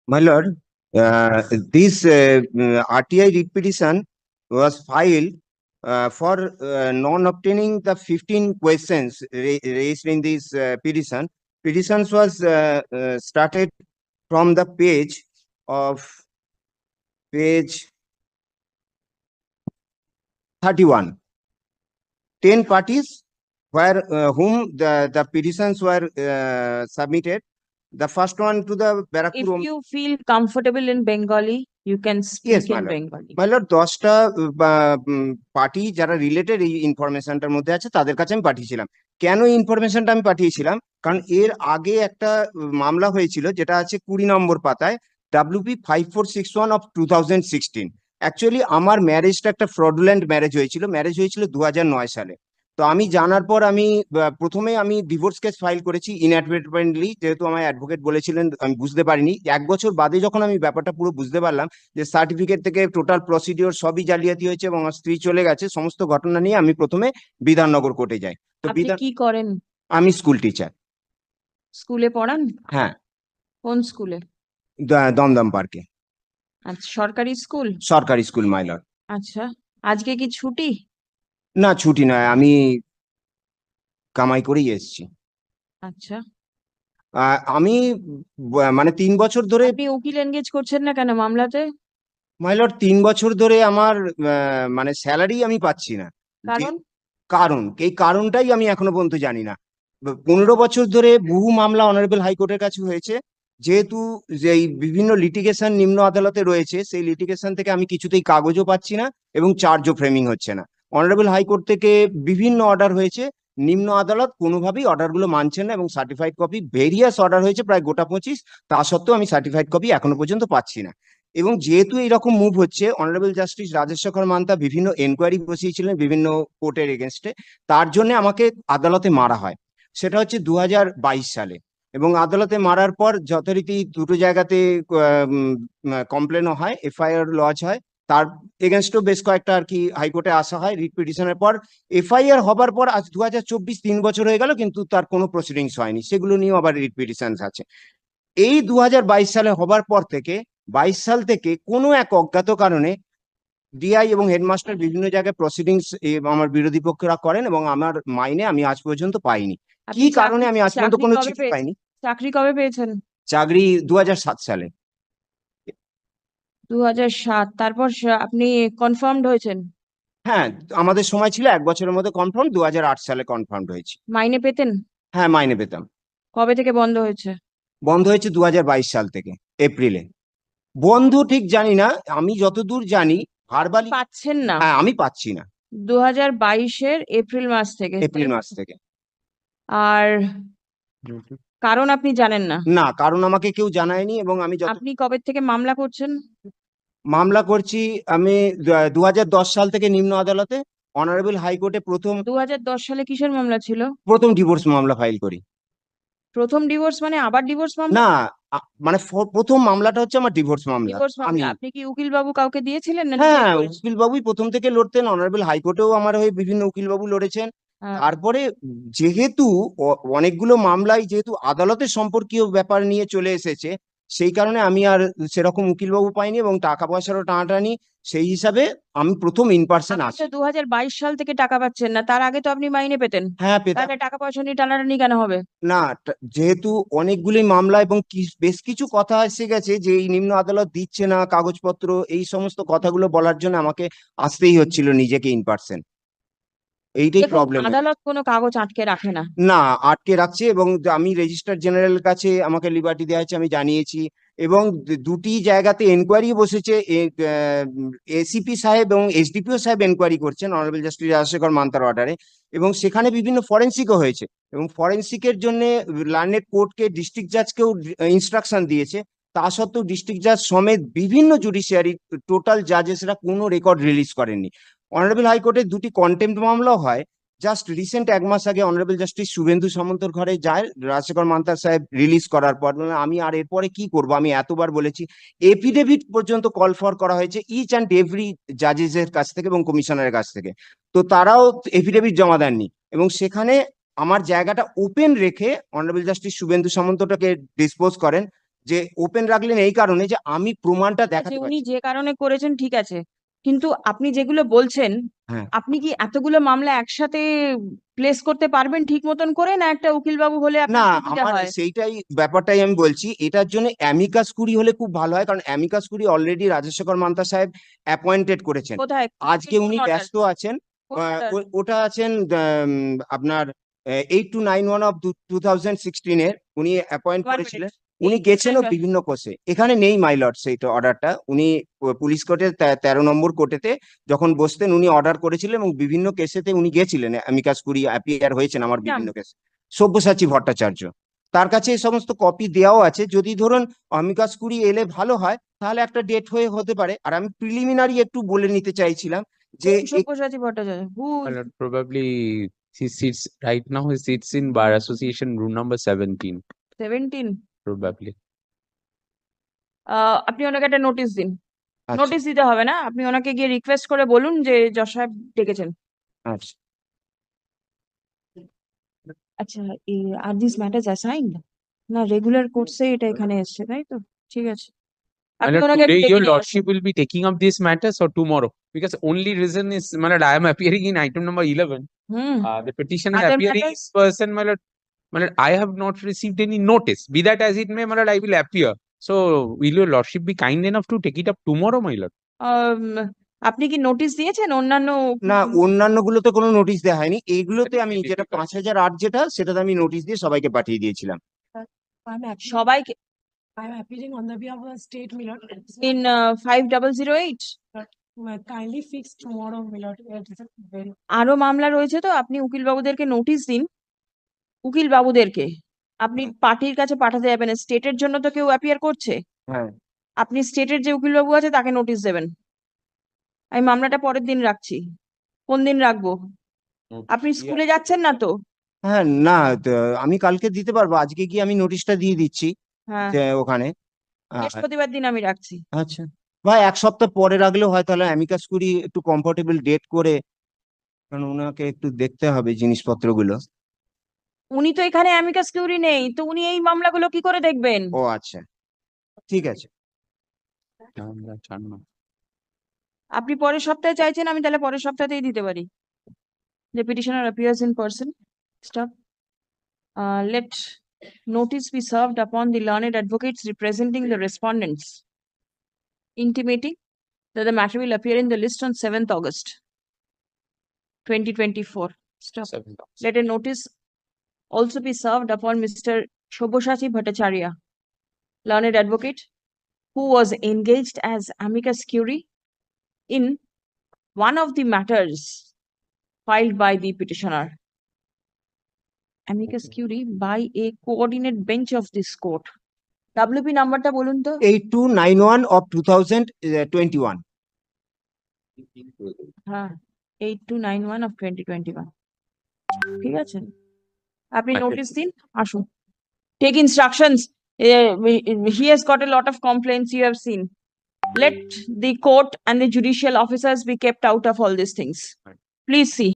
My lord, this RTI writ petition was filed for non-obtaining the 15 questions raised in this petition. Petitions was started from the page 31. 10 parties where whom the petitions were submitted. The first one to the If Barakpur. you feel comfortable in Bengali, you can Yes, speak my in lord. Bengali. My lord, 10টা party যারা related এই ইনফরমেশনটার মধ্যে আছে তাদের কাছে আমি পাঠিয়েছিলাম। কেন এই ইনফরমেশনটা আমি পাঠিয়েছিলাম? কারণ এর আগে একটা মামলা হয়েছিল যেটা আছে 20 নম্বর পাতায় WP 5461 অফ 2016। অ্যাকচুয়ালি আমার ম্যারেজটা একটা ফ্রডুলেন্ট ম্যারেজ হয়েছিল। ম্যারেজ হয়েছিল 2009 সালে। তো আমি জানার পর আমি প্রথমে আমি ডিভোর্স কেস ফাইল করেছি ইনঅ্যাডভার্টেন্টলি, যেহেতু আমার অ্যাডভোকেট বলেছিলেন আমি বুঝতে পারিনি। 1 বছর বাদে যখন আমি ব্যাপারটা পুরো বুঝতে পারলাম যে সার্টিফিকেট থেকে টোটাল প্রসিডিওর সবই জালিয়াতি হয়েছে এবং আমার স্ত্রী চলে গেছে, সমস্ত ঘটনা নিয়ে আমি প্রথমে বিধাননগর কোর্টে যাই। তো আপনি কি করেন? আমি স্কুল টিচার। স্কুলে পড়ান? হ্যাঁ, কোন স্কুলে? দমদম পার্কে। আচ্ছা, সরকারি স্কুল? সরকারি স্কুল মাই লর্ড। আচ্ছা, আজকে কি ছুটি? না, ছুটি নয়, আমি কামাই করেই এসেছি। আচ্ছা, আমি মানে 3 বছর ধরে। আপনি উকিল এনগেজ করছেন না কেন মামলাতে? মাই লর্ড, 3 বছর ধরে আমার মানে স্যালারি আমি পাচ্ছি না। যে কারণ? এই কারণটাই আমি এখনো পর্যন্ত জানি না। 15 বছর ধরে বহু মামলা অনারেবল হাইকোর্টের কাছে হয়েছে, যেহেতু যে এই বিভিন্ন লিটিগেশন নিম্ন আদালতে রয়েছে, সেই লিটিগেশন থেকে আমি কিছুতেই কাগজও পাচ্ছি না এবং চার্জও ফ্রেমিং হচ্ছে না। অনারেবল হাইকোর্ট থেকে বিভিন্ন অর্ডার হয়েছে, নিম্ন আদালত কোনোভাবেই অর্ডারগুলো মানছে না এবং সার্টিফাইড কপি ভেরিয়াস অর্ডার হয়েছে প্রায় গোটা 25, তা সত্ত্বেও আমি সার্টিফাইড কপি এখনো পর্যন্ত পাচ্ছি না। এবং যেহেতু এইরকম মুভ হচ্ছে, honourable justice Rajesh Shekhar Manta বিভিন্ন এনকোয়ারি বসিয়েছিলেন বিভিন্ন কোর্টের এগেনস্টে, তার জন্য আমাকে আদালতে মারা হয়। সেটা হচ্ছে 2022 সালে। এবং আদালতে মারার পর যথারীতি দুটো জায়গাতে কমপ্লেনও হয়, এফআইআর লজ হয়, তার এগেনস্টও বেশ কয়েকটা আর কি হাইকোর্টে আসা হয় রিট পিটিশনের পর। এফআইআর হবার পর আজ 2024, 3 বছর হয়ে গেল, কিন্তু তার কোনো প্রসিডিংস হয়নি, সেগুলো নিয়েও আবার রিট পিটিশন আছে। এই 2022 সালে হবার পর থেকে 22 সাল থেকে কোনো এক অজ্ঞাত কারণে ডিআই এবং হেডমাস্টার বিভিন্ন জায়গায় প্রসিডিংস আমার বিরোধী পক্ষরা করেন এবং আমার মাইনে আমি আজ পর্যন্ত পাইনি। কি কারণে আমি আজ পর্যন্ত কোনো চিঠি পাইনি। চাকরি কবে পেয়েছেন? চাকরি 2007 সালে। 2007? তারপর আপনি কনফার্মড হয়েছেন? হ্যাঁ, আমাদের সময় ছিল 1 বছরের মধ্যে কনফার্ম, 2008 সালে কনফার্ম হয়েছি। মাইনে পেতেন? হ্যাঁ, মাইনে পেতাম। কবে থেকে বন্ধ হয়েছে? বন্ধ হয়েছে 2022 সাল থেকে, এপ্রিলে। বন্ধ ঠিক জানি না, আমি যতদূর জানি ভার্বালি পাচ্ছেন না? হ্যাঁ, আমি পাচ্ছি না। 2022-এর এপ্রিল মাস থেকে? এপ্রিল মাস থেকে। আর কারণ আপনি জানেন না? না, কারণ আমাকে কেউ জানায়নি এবং আমি আপনি কবে থেকে মামলা করছেন? মামলা করছি আমি 2010 সাল থেকে নিম্ন আদালতে। অনারেবল হাইকোর্টে 2010 সালে কিসের মামলা ছিল? প্রথম ডিভোর্স মামলা ফাইল করি। প্রথম ডিভোর্স মানে আবার ডিভোর্স মামলা? না, মানে প্রথম মামলাটা হচ্ছে আমার ডিভোর্স মামলা। ডিভোর্স মামলা আপনি কি উকিল বাবু কাউকে দিয়েছিলেন না? হ্যাঁ, উকিল বাবুই প্রথম থেকে লড়তেন, অনারেবল হাইকোর্টেও আমার হয়ে বিভিন্ন উকিল বাবু লড়েছেন। তারপরে যেহেতু অনেকগুলো মামলাই যেহেতু আদালতের সম্পর্কীয় ব্যাপার নিয়ে চলে এসেছে, সেই কারণে আমি আর সেরকম উকিলবাবু পাইনি এবং টাকা পয়সারও টানাটানি, সেই হিসাবে আমি প্রথম ইন পার্সন আসি। 2022 সাল থেকে টাকা পাচ্ছেন না, তার আগে তো আপনি মাইনে পেতেন। হ্যাঁ, পেতাম। তাহলে টাকা পয়সা নিয়ে টানাটানি কেন হবে? না, যেহেতু অনেকগুলি মামলা এবং বেশ কিছু কথা এসে গেছে যে এই নিম্ন আদালত দিচ্ছে না কাগজপত্র, এই সমস্ত কথাগুলো বলার জন্য আমাকে আসতেই হচ্ছিল নিজেকে ইন পার্সন। এইটাই প্রবলেম। আদালত কোনো কাগজ আটকে রাখে না। না, আটকে রাখছে এবং আমি রেজিস্ট্রার জেনারেল কাছে আমাকে লিবার্টি দেওয়া হয়েছে, আমি জানিয়েছি। এবং দুটি জায়গাতে এনকোয়ারি বসেছে, এসিপি সাহেব এবং এসডিপিও সাহেব এনকোয়ারি করছেন অনারেবল জাস্টিস রাজশেখর মান্তার অর্ডারে, এবং সেখানে বিভিন্ন ফরেন্সিকও হয়েছে এবং ফরেন্সিকের জন্য লার্নেড কোর্টকে ডিস্ট্রিক্ট জাজকেও ইনস্ট্রাকশন দিয়েছে। তা সত্ত্বেও ডিস্ট্রিক্ট জাজ সমেত বিভিন্ন জুডিশিয়ারি টোটাল জাজেসরা কোনো রেকর্ড রিলিজ করেননি। অনারেবল হাইকোর্টে দুটি কন্টেম্পট মামলাও হয়। জাস্ট রিসেন্ট 1 মাস আগে অনারেবল জাস্টিস শুভেন্দু সামন্তর ঘরে যায় রাজশেখর মান্তার সাহেব রিলিজ করার পর। আমি আর এরপরে কি করব, আমি এতবার বলেছি, এফিডেভিট পর্যন্ত কল ফর করা হয়েছে ইচ অ্যান্ড এভরি জাজেসের কাছ থেকে এবং কমিশনারের কাছ থেকে, তো তারাও এফিডেভিট জমা দেননি। এবং সেখানে আমার জায়গাটা ওপেন রেখে অনারেবল জাস্টিস শুভেন্দু সামন্তটাকে ডিসপোজ করেন। যে ওপেন রাখলেন এই কারণে যে আমি প্রমাণটা আছে, দেখাতে উনি পারছি। যে কারণে করেছেন ঠিক আছে, কিন্তু আপনি যেগুলো বলছেন, হ্যাঁ, আপনি কি এতগুলো মামলা একসাথে প্লেস করতে পারবেন ঠিক মতন করে, না একটা উকিল বাবু হলে না আপনার সুবিধা আমার হয়? সেইটাই ব্যাপারটাই আমি বলছি, এটার জন্য অ্যামিকাস কুরি হলে খুব ভালো হয়, কারণ amicus curiae already Rajshekhar Mantha সাহেব অ্যাপয়েন্টেড করেছেন। কোথায়? আজকে উনি কোন অর্ডার? ব্যস্ত আছেন। কোন অর্ডার? ওটা আছেন আপনার 8291 অফ 2016 উনি অ্যাপয়েন্ট ওয়ান মিনিট। করেছিলেন। উনি গেছেনও বিভিন্ন কোর্সে, এখানে নেই মাই লর্ড সেইটা অর্ডারটা। উনি পুলিশ কোর্টের 13 নম্বর কোর্টেতে যখন বসতেন উনি অর্ডার করেছিলেন, এবং বিভিন্ন কেসেতে উনি গেছিলেন, অ্যামিকাস কুরি অ্যাপিয়ার হয়েছেন আমার নাম? বিভিন্ন কেসে। সব্যসাচী ভট্টাচার্য, তার কাছে এই সমস্ত কপি দেওয়াও আছে। যদি ধরুন অমিকাস কুরি এলে ভালো হয়, তাহলে একটা ডেট হতে পারে। আর আমি প্রিলিমিনারি একটু বলে নিতে চাইছিলাম যে কোন সব্যসাচী ভট্টাচার্য? হু? My lord, probably he sits right now. He sits in Bar Association room number 17. 17? Probably. আপনি ওনাকে একটা নোটিশ দিন। আচ্ছা নোটিশ দিতে হবে না, আপনি ওনাকে গিয়ে রিকোয়েস্ট করে বলুন যে জজ সাহেব ডেকেছেন। আচ্ছা। আচ্ছা, আর দিস ম্যাটার্স অ্যাসাইন্ড? না, রেগুলার কোর্সে এটা এখানে এসছে, তাই তো? ঠিক আছে, My আপনি lord, ওনাকে একটু today ডেকে your নিয়ে আসুন। lordship will be taking up these matters or tomorrow? Because only reason is, my lord, I am appearing in item number 11. Hmm, The petitioner other appearing in matters? person, my lord, I have not received any notice. Be that as it may, my lord, I will appear. So, will your lordship be kind enough to take it up tomorrow, my lord? আম, আপনি কি notice দিয়েছেন অন্যান্য? না, অন্যান্য গুলোতে কোনো notice দেওয়া হয়নি, এইগুলোতে আমি Definitely, যেটা because 5008 যেটা, সেটাতে আমি নোটিশ দিয়ে সবাইকে পাঠিয়ে দিয়েছিলাম। I'm appealing, সবাইকে I'm appealing on the behalf of the state, my lord. In 5008? Kindly fix tomorrow, my lord. It is a very, আরো মামলা রয়েছে, তো আপনি উকিল বাবুদেরকে নোটিশ দিন। উকিল বাবুদেরকে আপনি পার্টির কাছে পাঠাতে যাবেন, স্টেটের জন্য তো কেউ অ্যাপিয়ার করছে, হ্যাঁ, আপনি স্টেটের যে উকিল বাবু আছে তাকে নোটিশ দেবেন। আমি মামলাটা পরের দিন রাখছি। কোন দিন রাখবো? আপনি স্কুলে যাচ্ছেন না তো? হ্যাঁ, না তো আমি কালকে দিতে পারবো, আজকে গিয়ে আমি নোটিশটা দিয়ে দিচ্ছি হ্যাঁ, যে ওখানে। বৃহস্পতিবার দিন আমি রাখছি। আচ্ছা, বা এক সপ্তাহ পরে রাখলেও হয়, তাহলে অ্যামিকাস কুরি একটু কমফোর্টেবল ডেট করে, কারণ ওনাকে একটু দেখতে হবে জিনিসপত্রগুলো। উনি তো এখানে অ্যামিকাস কিউরি নেই, তো উনি এই মামলাগুলো কি করে দেখবেন? ও আচ্ছা, ঠিক আছে। আপনি পরের সপ্তাহে চাইছেন, আমি তাহলে পরের সপ্তাহতেই দিতে পারি। The petitioner appears in person. Stop. Let notice be served upon the learned advocates representing the respondents, intimating that the matter will appear in the list on 7th August 2024. Stop. Let a notice also be served upon Mr. Shobhoshachi Bhattacharya, learned advocate, who was engaged as amicus curiae in one of the matters filed by the petitioner. Amicus curiae by a coordinate bench of this court. WP নাম্বারটা বলুন তো? 8291 of 2021। হ্যাঁ, 8291 of 2021. ঠিক আছে, আপনি Okay. Notice দিন, আসুন। Take instructions. He has got a lot of complaints you have seen. Let the court and the judicial officers be kept out of all these things. Please see.